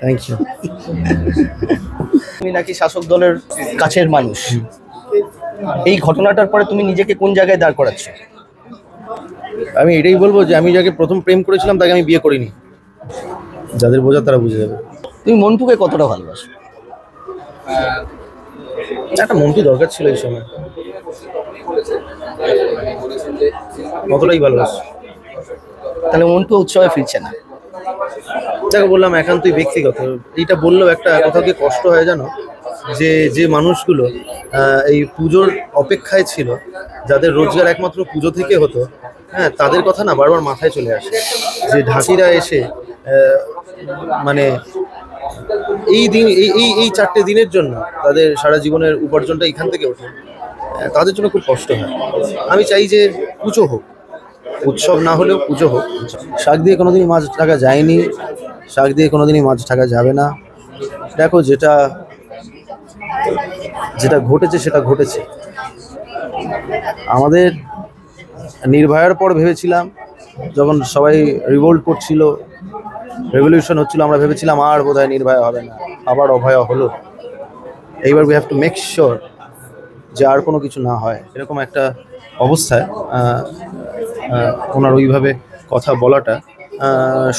Thank you. তুমি নাকি শাসক দলের কাছের মানুষ, এই ঘটনাটার পরে তুমি নিজেকে কোন জায়গায় দাঁড় করাচ্ছ? আমি এটাই বলবো যে আমি যাকে প্রথম প্রেম করেছিলাম তাকে আমি বিয়ে করিনি। যাদের বোঝার তারা বুঝে যাবে। তুমি মন্টুকে কতটা ভালোবাসো? একটা মন্টু দরকার ছিল এই সময়, কতটাই ভালোবাসো। তাহলে মন্টু উৎসবে ফিরছে না? যাকে বললাম একান্তই ব্যক্তিগত। এইটা বললেও একটা কথাকে কষ্ট হয় জানো, যে যে মানুষগুলো এই পুজোর অপেক্ষায় ছিল, যাদের রোজগার একমাত্র পুজো থেকে হতো, হ্যাঁ, তাদের কথা না বারবার মাথায় চলে আসে। যে ঢাকিরা এসে মানে এই দিন এই 4টে দিনের জন্য তাদের সারা জীবনের উপার্জনটা এখান থেকে ওঠে, তাদের জন্য খুব কষ্ট হয়। আমি চাই যে পুজো হোক, উৎসব না হলেও পুজো হোক। শাক দিয়ে কোনোদিনই মাছ ঢাকা যায়নি, শাক দিয়ে কোনোদিনই মাছ ঢাকা যাবে না। দেখো, যেটা ঘটেছে সেটা ঘটেছে। আমাদের নির্ভয়ার পর ভেবেছিলাম, যখন সবাই রিভোল্ট করছিল, রেভলিউশন হচ্ছিল, আমরা ভেবেছিলাম আর বোধহয় নির্ভয়া হবে না, আবার অভয়া হলো। এইবার we have to make sure যে আর কোনো কিছু না হয়। এরকম একটা অবস্থায় ওনার ওইভাবে কথা বলাটা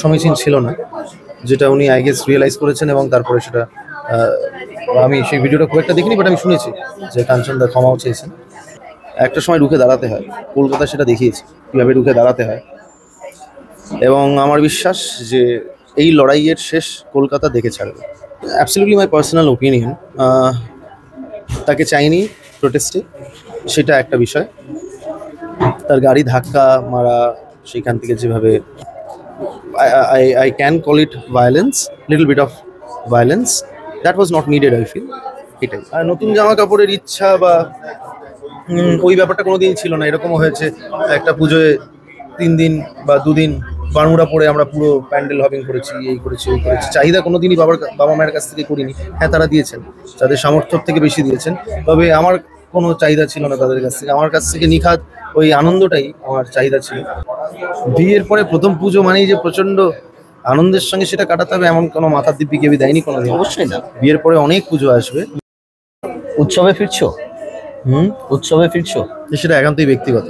সমীচীন ছিল না, যেটা উনি আই গেস রিয়েলাইজ করেছেন। এবং তারপরে সেটা আমি সেই ভিডিওটা খুব একটা দেখিনি, বাট আমি শুনেছি যে কাঞ্চনদা ক্ষমাও চেয়েছেন। একটা সময় রুখে দাঁড়াতে হয়, কলকাতা সেটা দেখিয়েছে কীভাবে রুখে দাঁড়াতে হয়। এবং আমার বিশ্বাস যে এই লড়াইয়ের শেষ কলকাতা দেখে ছাড়বে। Absolutely my personal opinion. তাকে চাইনি প্রোটেস্টে, সেটা একটা বিষয়। তার গাড়ি ধাক্কা মারা, সেখান থেকে যেভাবে I can call it violence, little bit of violence that was not needed, I feel. এটাই। আর নতুন জামা কাপড়ের ইচ্ছা বা ওই ব্যাপারটা কোনোদিন ছিল না। এরকমও হয়েছে একটা পুজোয় 3 দিন বা 2 দিন বারমুড়া পরে আমরা পুরো প্যান্ডেল হপিং করেছি, এই করেছি ওই করেছি। চাহিদা কোনোদিনই বাবা মায়ের কাছ থেকে করিনি। হ্যাঁ, তারা দিয়েছেন, তাদের সামর্থ্যের থেকে বেশি দিয়েছেন, তবে আমার কোনো চাহিদা ছিল না তাদের কাছ থেকে। আমার কাছ থেকে নিখাত ওই আনন্দটাই আমার চাহিদা ছিল। বিয়ের পরে প্রথম পুজো মানেই যে প্রচণ্ড আনন্দের সঙ্গে সেটা কাটাতে হবে এমন কোনো মাথার দিব্যি কেবি দেয়নি কোনোদিন। অবশ্যই না। বিয়ের পরে অনেক পুজো আসবে। উৎসবে ফিরছো? উৎসবে ফিরছো? সেটা একান্তই ব্যক্তিগত।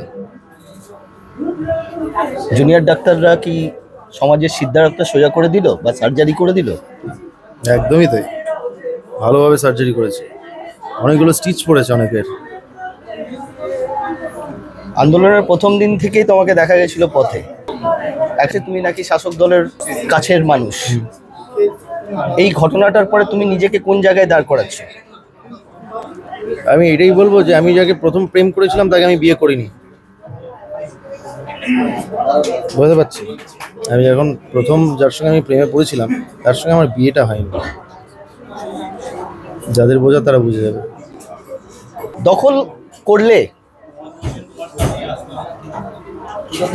জুনিয়র ডাক্তাররা কি সমাজের সিদ্ধারথটা সোজা করে দিল বা সার্জারি করে দিল? একদমই তাই, ভালোভাবে সার্জারি করেছে, অনেকগুলো স্টিচ পড়েছে অনেকের। আন্দোলনের প্রথম দিন থেকেই তোমাকে দেখা গেছিল পথে। এখন তুমি নাকি শাসক দলের কাছের মানুষ, এই ঘটনাটার পরে তুমি নিজেকে কোন জায়গায় দাঁড় করাচ্ছ? আমি এটাই বলবো যে আমি যাকে প্রথম প্রেম করেছিলাম তাকে আমি বিয়ে করিনি। বুঝতে পারছি, আমি যখন প্রথম যার সঙ্গে আমি প্রেমে পড়েছিলাম তার সঙ্গে আমার বিয়েটা হয়নি। যাদের বোঝার তারা বুঝে যাবে। দখল করলে?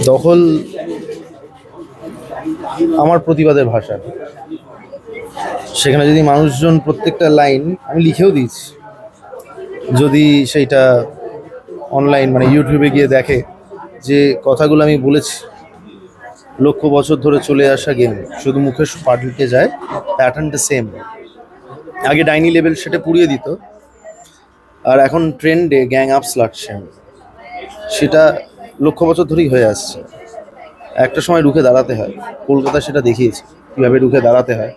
দখল আমার প্রতিবাদের ভাষা। সেখানে যদি মানুষজন প্রত্যেকটা লাইন আমি লিখেও দিয়েছি, যদি সেইটা অনলাইন মানে ইউটিউবে গিয়ে দেখে যে কথাগুলো আমি বলেছি, লক্ষ বছর ধরে চলে আসা গেম শুধু মুখে পাল্টে যায়, প্যাটার্নটা সেম। আগে ডাইনি লেভেল সেটা পুড়িয়ে দিত, আর এখন ট্রেন্ডে গ্যাং আপ স্লাট শ্যাম, সেটা লক্ষ বছর ধরেই হয়ে আসছে। একটা সময় রুখে দাঁড়াতে হয়, কলকাতা সেটা দেখিয়েছে কীভাবে রুখে দাঁড়াতে হয়।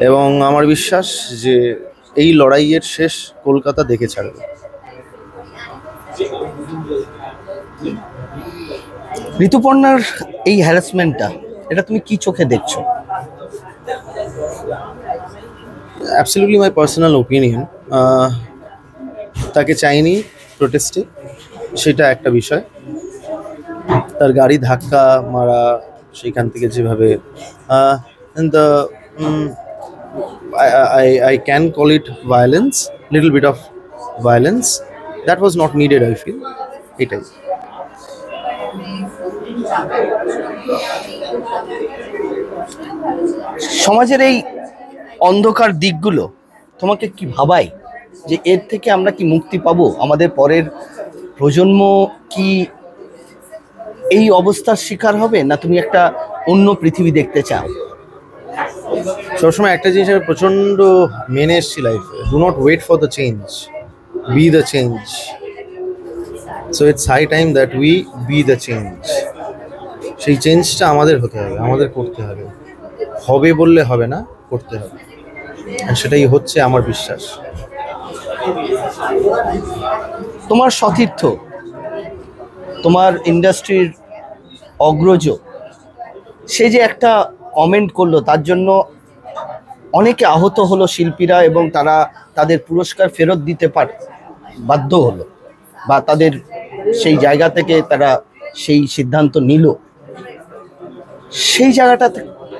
এবং আমার বিশ্বাস যে এই লড়াইয়ের শেষ কলকাতা দেখে ছাড়বে। ঋতুপর্ণার এই হ্যারাসমেন্টটা, এটা তুমি কি চোখে দেখছো? Absolutely my personal opinion. তাকে চাইনি প্রোটেস্টে, সেটা একটা বিষয়। তার গাড়ি ধাক্কা মারা, সেখান থেকে যেভাবে I can call it violence, little bit of violence that was not needed, I feel. এটাই। সমাজের এই অন্ধকার দিকগুলো তোমাকে কি ভাবায় যে এর থেকে আমরা কি মুক্তি পাবো? আমাদের পরের প্রজন্ম কি এই অবস্থার শিকার হবে, না তুমি একটা অন্য পৃথিবী দেখতে চাও? সবসময় একটা জিনিস আমি প্রচণ্ড মেনে এসেছি লাইফে, do not wait for the change, be the change. So it's high time that we be the change. সেই চেঞ্জটা আমাদের হতে হবে, আমাদের করতে হবে, হবে বললে হবে না, করতে হবে। আর সেটাই হচ্ছে আমার বিশ্বাস। তোমার সতীর্থ, তোমার ইন্ডাস্ট্রির অগ্রজ, সে যে একটা কমেন্ট করলো, তার জন্য অনেকে আহত হলো শিল্পীরা, এবং তারা তাদের পুরস্কার ফেরত দিতে বাধ্য হলো, বা তাদের সেই জায়গা থেকে তারা সেই সিদ্ধান্ত নিল। সেই জায়গাটা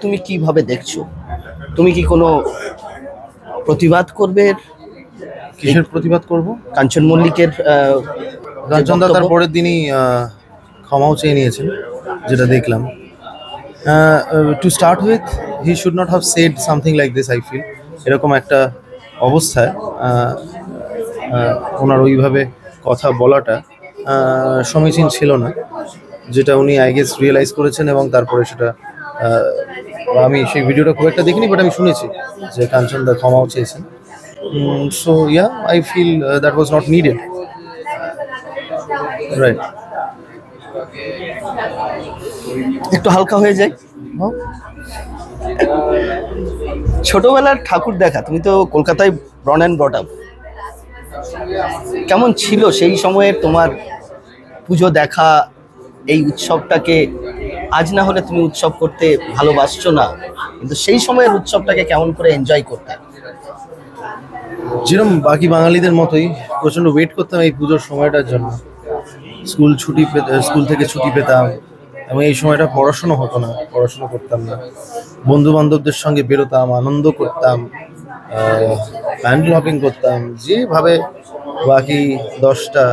তুমি কিভাবে দেখছো? তুমি কি কোনো প্রতিবাদ করবে? কিসের প্রতিবাদ করব? কাঞ্চন মল্লিকের কাঞ্চন দা তার পরের দিনই ক্ষমাও চেয়ে নিয়েছেন, যেটা দেখলাম। To start with, he should not have said something like this, I feel. এরকম একটা অবস্থায় ওনার ওইভাবে কথা বলাটা সমীচীন ছিল না, যেটা উনি আই গেস রিয়েলাইজ করেছেন, এবং তারপরে সেটা আমি সেই ভিডিওটা খুব একটা দেখিনি, বাট আমি শুনেছি যে কাঞ্চন দা ক্ষমাও চেয়েছেন। So yeah, I feel that was not needed, right. একটু হালকা হয়ে যায়। ছোটবেলার ঠাকুর দেখা, তুমি তো কলকাতায় ব্রন অ্যান্ড ব্রট আপ, কেমন ছিল সেই সময়ে তোমার পুজো দেখা? এই উৎসবটাকে আজ না হলে তুমি উৎসব করতে ভালোবাসছো না, কিন্তু সেই সময়ের উৎসবটাকে কেমন করে এনজয় করতে? যেরকম বাকি বাঙালিদের মতোই প্রচণ্ড ওয়েট করতাম এই পুজোর সময়টার জন্য। স্কুল থেকে ছুটি পেতাম, এবং এই সময়টা পড়াশুনো হতো না, পড়াশুনো করতাম না, বন্ধু বান্ধবদের সঙ্গে বেরোতাম, আনন্দ করতাম, প্যান্ডেল হপিং করতাম, যেভাবে বাকি 10টা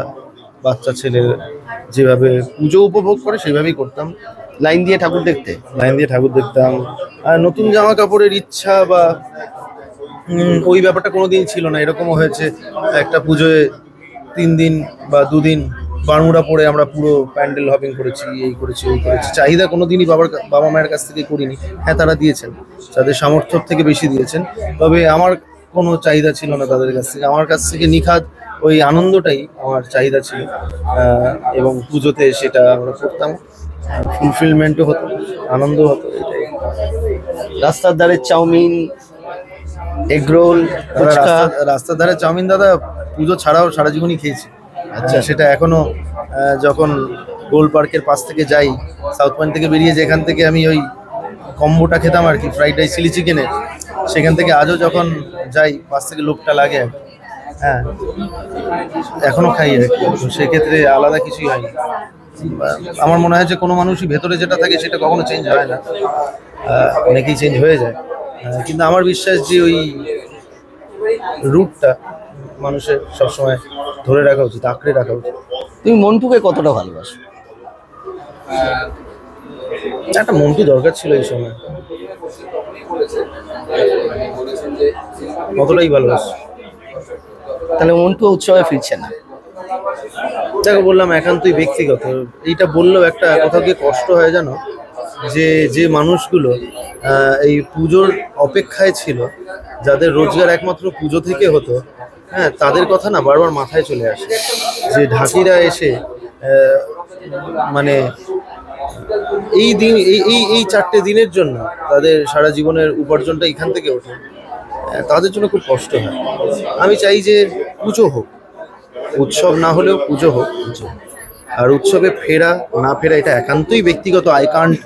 বাচ্চা ছেলে যেভাবে পুজো উপভোগ করে সেইভাবেই করতাম। লাইন দিয়ে ঠাকুর দেখতে, লাইন দিয়ে ঠাকুর দেখতাম। আর নতুন জামা কাপড়ের ইচ্ছা বা ওই ব্যাপারটা কোনোদিন ছিল না। এরকমও হয়েছে একটা পুজোয় 3 দিন বা 2 দিন বারমুড়া পরে আমরা পুরো প্যান্ডেল হপিং করেছি, এই করেছি, ওই করেছি। চাহিদা কোনোদিনই বাবা মায়ের কাছ থেকে করিনি। হ্যাঁ, তারা দিয়েছেন, তাদের সামর্থ্যের থেকে বেশি দিয়েছেন, তবে আমার কোনো চাহিদা ছিল না তাদের কাছ থেকে। আমার কাছ থেকে নিখাদ ওই আনন্দটাই আমার চাহিদা ছিল, এবং পুজোতে সেটা আমরা করতাম, ফুলফিলমেন্টও হতো, আনন্দ হতো, এটাই। রাস্তার ধারে চাউমিন, এগরোল, রাস্তার ধারে চাউমিন দাদা পুজো ছাড়াও সারা জীবনই খেয়েছি। আচ্ছা, সেটা এখনো যখন গোল পার্কের পাশ থেকে যাই, সাউথ পয়েন্ট থেকে বেরিয়ে যেখান থেকে আমি ওই কম্বোটা খেতাম আর কি, ফ্রাইড রাইস চিলি চিকেনের, সেখান থেকে আজও যখন যাই পাশ থেকে লোকটা লাগে, হ্যাঁ, এখনো খাই আর কি। সেক্ষেত্রে আলাদা কিছুই হয়নি। আমার মনে হয় যে কোনো মানুষই ভেতরে যেটা থাকে সেটা কখনো চেঞ্জ হয় না, অনেকেই চেঞ্জ হয়ে যায়, কিন্তু আমার বিশ্বাস যে ওই রুটটা মানুষের সবসময় ধরে রাখা উচিত, আঁকড়ে রাখা উচিত। তুমি মন্টুকে কতটা ভালোবাসো? একটা মন্টু দরকার ছিল এই সময়, কতটাই ভালোবাসো। তাহলে মন্টু উৎসবে ফিরছে না? যাকে বললাম একান্তই ব্যক্তিগত, এইটা বললেও একটা কোথাও গিয়ে কষ্ট হয় জানো, যে মানুষগুলো এই পুজোর অপেক্ষায় ছিল, যাদের রোজগার একমাত্র পুজো থেকে হতো, হ্যাঁ, তাদের কথা না বারবার মাথায় চলে আসে। যে ঢাকিরা এসে মানে এই দিন এই 4টে দিনের জন্য তাদের সারা জীবনের উপার্জনটা এখান থেকে ওঠে, তাদের জন্য খুব কষ্ট হয়। আমি চাই যে পুজো হোক, উৎসব না হলেও পুজো হোক। আর উৎসবে ফেরা না ফেরা এটা একান্তই ব্যক্তিগত। I can't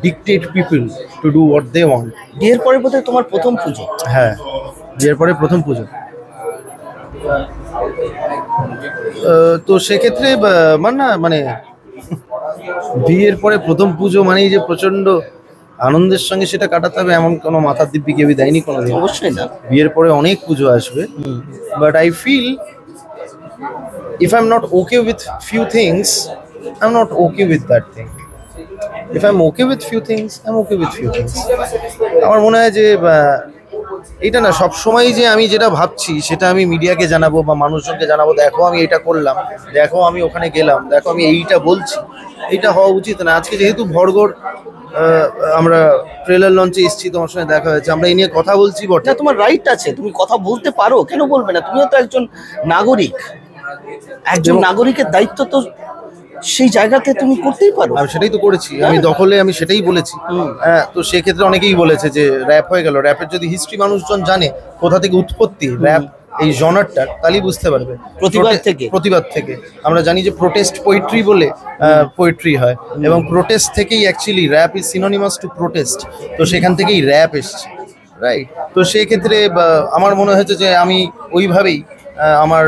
dictate people to do what they want. বিয়ের পরে বোধহয় তোমার প্রথম পুজো? হ্যাঁ, বিয়ের পরে প্রথম পুজো। তো সেক্ষেত্রে মানে বিয়ের পরে প্রথম পুজো মানেই যে প্রচন্ড আনন্দের সঙ্গে সেটা কাটাতে হবে এমন কোনো মাথার দিব্যি কেউ দেয়নি কোনোদিন। অবশ্যই না, বিয়ের পরে অনেক পুজো আসবে, but I feel if I'm not okay with few things, I'm not okay with that thing. If I'm okay with few things, I'm okay with few things. আমার মনে হয় যে এটা না সবসময় যে আমি যেটা ভাবছি সেটা আমি মিডিয়াকে জানাবো বা মানুষজনকে জানাবো, দেখো আমি এটা করলাম, দেখো আমি ওখানে গেলাম, দেখো আমি এইটা বলছি, এইটা হওয়া উচিত না। আজকে যেহেতু ভরগড় আমরা ট্রেলার লঞ্চে এসেছি, তোমার সঙ্গে দেখা হয়েছে, আমরা এই নিয়ে কথা বলছি বটে। না, তোমার রাইট আছে, তুমি কথা বলতে পারো, কেন বলবে না? তুমিও তো একজন নাগরিক, একজন নাগরিকের দায়িত্ব তো সেই জায়গাতে তুমি করতেই পারো। আমি সেটাই তো করেছি, আমি দখলে আমি সেটাই বলেছি। হ্যাঁ, তো সেক্ষেত্রে অনেকেই বলেছে যে র্যাপ হয়ে গেল। র্যাপের যদি হিস্ট্রি মানুষজন জানে কোথা থেকে উৎপত্তি র্যাপ এই জনারটার, তাহলেই বুঝতে পারবে। প্রতিবাদ থেকে আমরা জানি যে প্রোটেস্ট পোয়েট্রি বলে পোয়েট্রি হয়, এবং প্রোটেস্ট থেকেই actually rap is synonymous to protest. তো সেখান থেকেই র্যাপ এসছে, রাইট? তো সেক্ষেত্রে আমার মনে হয়েছে যে আমি ওইভাবেই আমার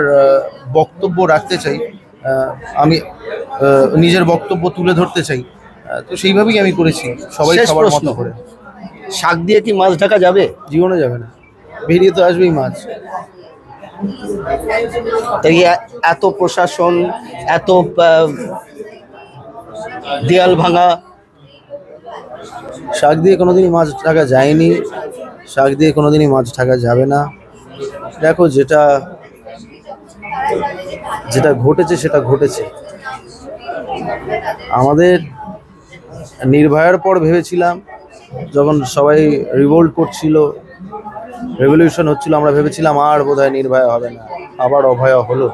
বক্তব্য রাখতে চাই, আমি নিজের বক্তব্য তুলে ধরতে চাই, তো সেইভাবেই আমি করেছি। সবাই সবার মতো করে। শাক দিয়ে কি মাছ ঢাকা যাবে? জীবনে যাবে না, বেরিয়ে তো আসবেই মাছ। তাই এত প্রশাসন, এত দেয়াল ভাঙা, শাক দিয়ে কোনোদিনই মাছ ঢাকা যায়নি, শাক দিয়ে কোনোদিনই মাছ ঢাকা যাবে না। দেখো, যেটা ঘটেছে সেটা ঘটেছে। আমাদের নির্ভয়ার পর ভেবেছিলাম, যখন সবাই রিভোল্ট করছিল, রেভলিউশন হচ্ছিল, আমরা ভেবেছিলাম আর বোধহয় নির্ভয়া হবে না, আবার অভয়া হলো।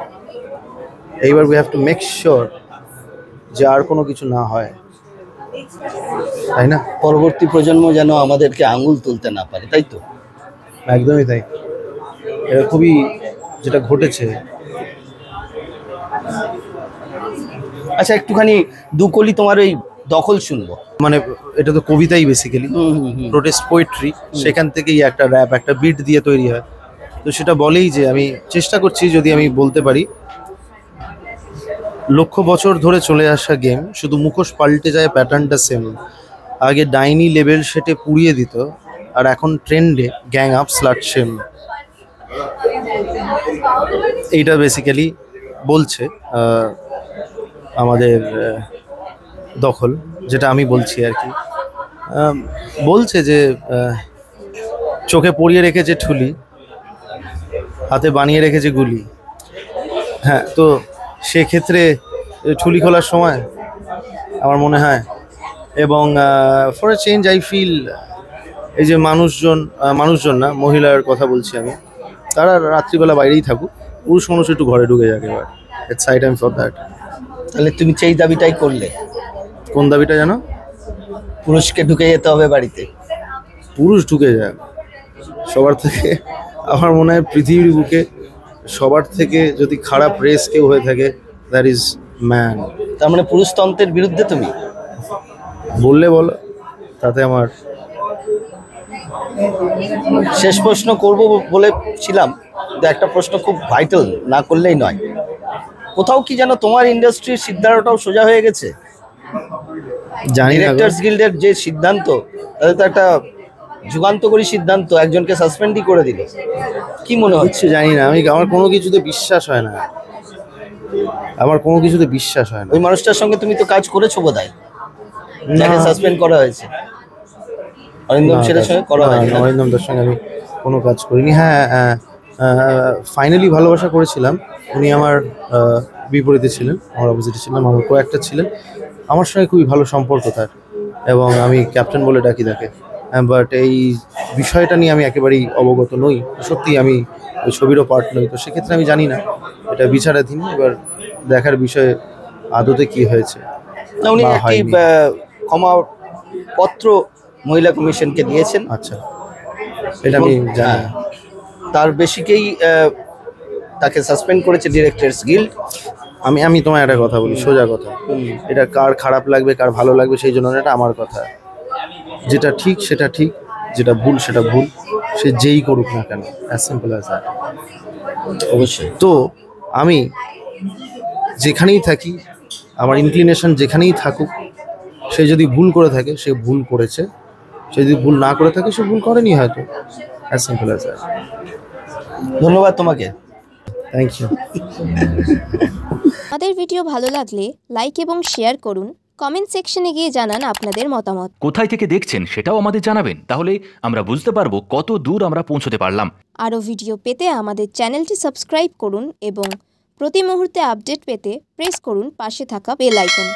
এইবার we have to make sure যে আর কোনো কিছু না হয়, তাই না? পরবর্তী প্রজন্ম যেন আমাদেরকে আঙুল তুলতে না পারে, তাই তো? একদমই তাই। এটা খুবই, যেটা ঘটেছে। আচ্ছা, একটুখানি দুকলি তোমার ওই দখল শুনবো। মানে এটা তো কবিতাই বেসিক্যালি, প্রোটেস্ট পোয়েট্রি, সেখান থেকেই একটা র্যাপ, একটা বিট দিয়ে তৈরি হয়। তো সেটা বলেই যে আমি চেষ্টা করছি, যদি আমি বলতে পারি, লক্ষ বছর ধরে চলে আসা গেম, শুধু মুখোশ পাল্টে যায়, প্যাটার্নটা সেম। আগে ডাইনি লেভেল সেটে পুড়িয়ে দিত, আর এখন ট্রেন্ডে গ্যাং আপ স্লাট শেম। এইটা বেসিক্যালি বলছে আমাদের দখল, যেটা আমি বলছি আর কি। বলছে যে চোখে পরিয়ে রেখেছে ঠুলি, হাতে বানিয়ে রেখেছে গুলি। হ্যাঁ, তো সেক্ষেত্রে ঠুলি খোলার সময় আমার মনে হয়, এবং for a change I feel, এই যে মানুষজন না, মহিলার কথা বলছি আমি, তারা রাত্রিবেলা বাইরেই থাকুক, পুরুষ মানুষ একটু ঘরে ঢুকে যাক এবার। It's high time for that. তাহলে তুমি সেই দাবিটাই করলে? কোন দাবিটা জানো? পুরুষকে ঢুকে যেতে হবে বাড়িতে। পুরুষ ঢুকে যাক সবার থেকে। আমার মনে হয় পৃথিবীর বুকে সবার থেকে যদি খারাপ রেস কেউ হয়ে থাকে, দ্যাট ইজ ম্যান। তার মানে পুরুষতন্ত্রের বিরুদ্ধে তুমি? বললে বলো, তাতে আমার। শেষ প্রশ্ন করব বলেছিলাম, একটা প্রশ্ন খুব ভাইটাল, না করলেই নয়। কোথাও কি যেন তোমার ইন্ডাস্ট্রির সিদ্ধান্তটাও সোজা হয়ে গেছে? জানি না, ডিরেক্টরস গিল্ডের যে সিদ্ধান্ত, তাদের তো একটা যুগান্তকারী সিদ্ধান্ত, একজনকে সাসপেন্ডই করে দিল। কি মনে হচ্ছে? জানি না, আমার কোনো কিছুতে বিশ্বাস হয় না, আমার কোনো কিছুতে বিশ্বাস হয় না। ওই মানুষটার সঙ্গে তুমি তো কাজ করেছো বোধহয়, যাকে সাসপেন্ড করা হয়েছে। অরিন্দম সেটার সঙ্গে করা হয়নি? অরিন্দমদার সঙ্গে আমি কোনো কাজ করিনি। হ্যাঁ, ফাইনালি ভালোবাসা করেছিলাম। উনি আমার বিপরীতে ছিলেন, আমার অপোজিটে ছিলেন, আমার কয়েকটা ছিলেন। আমার সঙ্গে খুবই ভালো সম্পর্ক তার, এবং আমি ক্যাপ্টেন বলে ডাকি তাকে। বাট এই বিষয়টা নিয়ে আমি একেবারেই অবগত নই, সত্যি আমি ওই ছবিরও পার্ট নই। তো সেক্ষেত্রে আমি জানি না, এটা বিচারাধীন। এবার দেখার বিষয়ে আদতে কি হয়েছে। উনি একটি ক্ষমা পত্র মহিলা কমিশনকে দিয়েছেন। আচ্ছা, এটা আমি জানি। তার বেশিকেই তাকে সাসপেন্ড করেছে ডিরেক্টরস গিল্ড। আমি তোমায় একটা কথা বলি, সোজা কথা। এটা কার খারাপ লাগবে, কার ভালো লাগবে, সেই জন্য এটা আমার কথা। যেটা ঠিক সেটা ঠিক, যেটা ভুল সেটা ভুল, সে যেই করুক না কেন, অ্যাজ সিম্পল অ্যাজ দ্যাট। অবশ্যই। তো আমি যেখানেই থাকি, আমার ইনক্লিনেশন যেখানেই থাকুক, সে যদি ভুল করে থাকে সে ভুল করেছে, সে যদি ভুল না করে থাকে সে ভুল করেনি হয়তো, অ্যাজ সিম্পল অ্যাজ দ্যাট। ধন্যবাদ তোমাকে। Thank you. আমাদের ভিডিও ভালো লাগলে লাইক এবং শেয়ার করুন কমেন্ট সেকশনে গিয়ে জানান আপনাদের মতামত। কোথায় থেকে দেখছেন সেটাও আমাদের জানাবেন, তাহলে আমরা বুঝতে পারবো কত দূর আমরা পৌঁছতে পারলাম। আরও ভিডিও পেতে আমাদের চ্যানেলটি সাবস্ক্রাইব করুন এবং প্রতি মুহূর্তে আপডেট পেতে প্রেস করুন পাশে থাকা বেল আইকন।